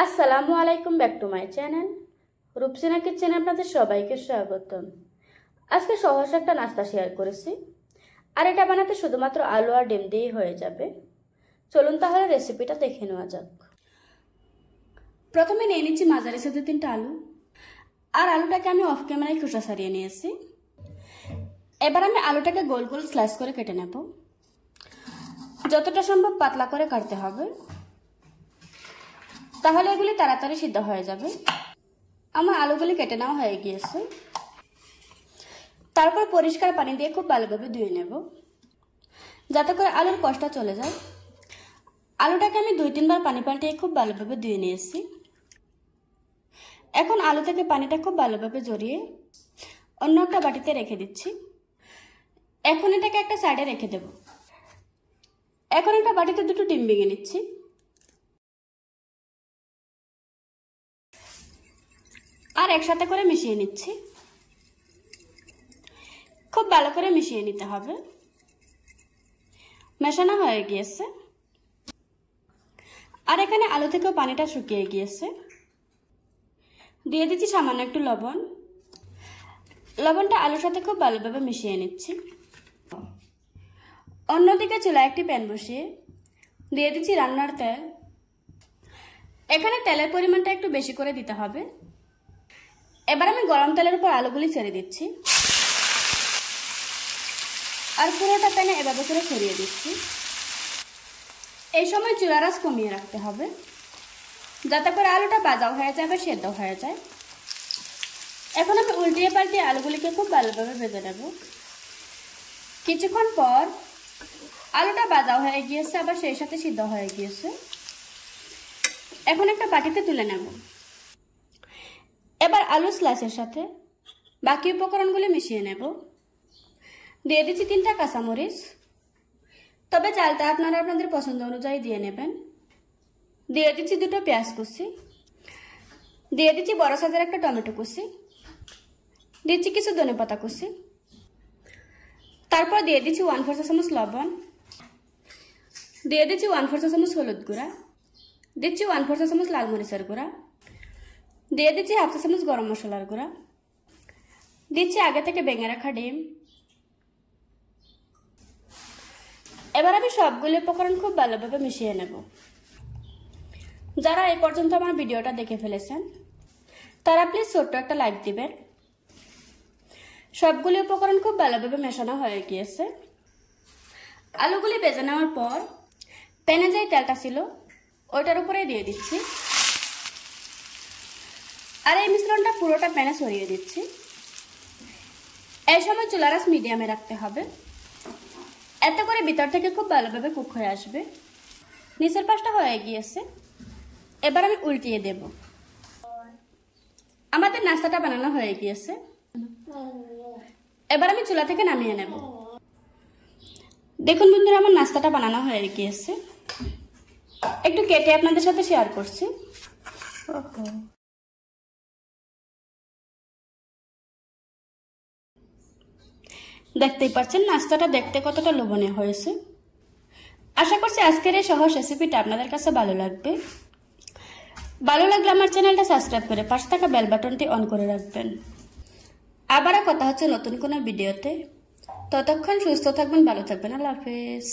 আসসালামু আলাইকুম, back to my channel Rupsina কিচেনে আপনাদের সবাইকে স্বাগতম। আজকে সহজ একটা নাস্তা শেয়ার করেছি, আর এটা বানাতে শুধুমাত্র আলু আর ডিম দিয়েই হয়ে যাবে। চলুন তাহলে রেসিপিটা দেখে নেওয়া যাক। প্রথমে নিয়ে নিচ্ছি মাঝারি সাইজের 3টা আলু, আর আলুটাকে আমি অফ ক্যামেরায় খোসা ছাড়িয়ে নিয়েছি। এবার আমি আলুটাকে গোল গোল স্লাইস করে কেটে নেব। যতটা সম্ভব পাতলা করে কাটতে হবে, তাহলে এগুলি তাড়াতাড়ি সিদ্ধ হয়ে যাবে। আমার আলুগুলি কেটে নেওয়া হয়ে গিয়েছে। তারপর পরিষ্কার পানি দিয়ে খুব ভালোভাবে ধুয়ে নেব, যাতে করে আলুর কষটা চলে যায়। আলুটাকে আমি 2-3 বার পানি পাল্টিয়ে খুব ভালোভাবে ধুয়ে নিয়েছি। এখন আলু থেকে পানিটা খুব ভালোভাবে ঝরিয়ে অন্য একটা বাটিতে রেখে দিচ্ছি। এখন এটাকে একটা সাইডে রেখে দেব। এখন একটা বাটিতে 2টো ডিম ভেঙে নিচ্ছি। আর একসাথে করে মিশিয়ে নিচ্ছি। খুব ভালো করে মিশিয়ে নিতে হবে। মেশানো হয়ে গিয়েছে। আর এখানে আলু থেকেও পানিটা শুকিয়ে গিয়েছে। দিয়ে দিচ্ছি সামান্য একটু লবণ। লবণটা আলুর সাথে খুব ভালোভাবে মিশিয়ে নিচ্ছি। অন্যদিকে চুলায় একটি প্যান বসিয়ে দিয়ে দিচ্ছি রান্নার তেল। এখানে তেলের পরিমাণটা একটু বেশি করে দিতে হবে। এবার আমি গরম তেলের উপর আলুগুলি ছেড়ে দিচ্ছি, আর পুরোটা প্যানে এভাবে করে ছড়িয়ে দিচ্ছি। এই সময় চুলার আঁচ কমিয়ে রাখতে হবে, যাতে করে আলুটা ভাজাও হয়ে যায় বা সেদ্ধ হয়ে যায়। এখন আমি উল্টিয়ে পাল্টিয়ে আলুগুলিকে খুব ভালোভাবে ভেজে নেব। কিছুক্ষণ পর আলুটা ভাজাও হয়ে গিয়েছে, আবার সেই সাথে সিদ্ধ হয়ে গিয়েছে। এখন একটা বাটিতে তুলে নেব। এবার আলু স্লাইসের সাথে বাকি উপকরণগুলি মিশিয়ে নেব। দিয়ে দিচ্ছি 3টা কাঁচামরিচ, তবে চালটা আপনারা আপনাদের পছন্দ অনুযায়ী দিয়ে নেবেন। দিয়ে দিচ্ছি 2টো পেঁয়াজ কুচি। দিয়ে দিচ্ছি বড় সাইজের একটা টমেটো কুচি। দিচ্ছি কিছু ধনেপাতা কুচি। তারপর দিয়ে দিচ্ছি 1/4 চা চামচ লবণ। দিয়ে দিচ্ছি 1/4 চা চামচ হলুদ গুঁড়া। দিচ্ছি 1/4 চা চামচ লাল মরিচের গুঁড়া। দিয়ে দিচ্ছি 1/2 চা চামচ গরম মশলার গুঁড়া। দিচ্ছি আগে থেকে ভেঙে রাখা ডিম। এবার আমি সবগুলো উপকরণ খুব ভালোভাবে মিশিয়ে নেব। যারা এই পর্যন্ত আমার ভিডিওটা দেখে ফেলেছেন, তারা প্লিজ ছোট্ট একটা লাইক দিবেন। সবগুলো উপকরণ খুব ভালোভাবে মেশানো হয়ে গিয়েছে। আলুগুলি ভেজে নেওয়ার পর প্যানে যে তেলটা ছিল ওইটার উপরে দিয়ে দিচ্ছি, আর এই মিশ্রণটা পুরোটা প্যানে ছড়িয়ে দিচ্ছি। এই সময় চুলার আঁচ মিডিয়ামে রাখতে হবে, এতে করে ভিতর থেকে খুব ভালোভাবে কুক হয়ে আসবে। নিচের পাশটা হয়ে গিয়েছে। এবার আমি উল্টিয়ে দেব। আমাদের নাস্তাটা বানানো হয়ে গিয়েছে। এবার আমি চুলা থেকে নামিয়ে নেব। দেখুন বন্ধুরা, আমার নাস্তাটা বানানো হয়ে গিয়েছে। একটু কেটে আপনাদের সাথে শেয়ার করছি। দেখতেই পাচ্ছেন নাস্তাটা দেখতে কতটা লোভনীয় হয়েছে। আশা করছি আজকের এই সহজ রেসিপিটা আপনাদের কাছে ভালো লাগবে। ভালো লাগলে আমার চ্যানেলটা সাবস্ক্রাইব করে পাশে থাকা বেল বাটনটি অন করে রাখবেন। আবারও কথা হচ্ছে নতুন কোনো ভিডিওতে। ততক্ষণ সুস্থ থাকবেন, ভালো থাকবেন। আল্লাহ হাফেজ।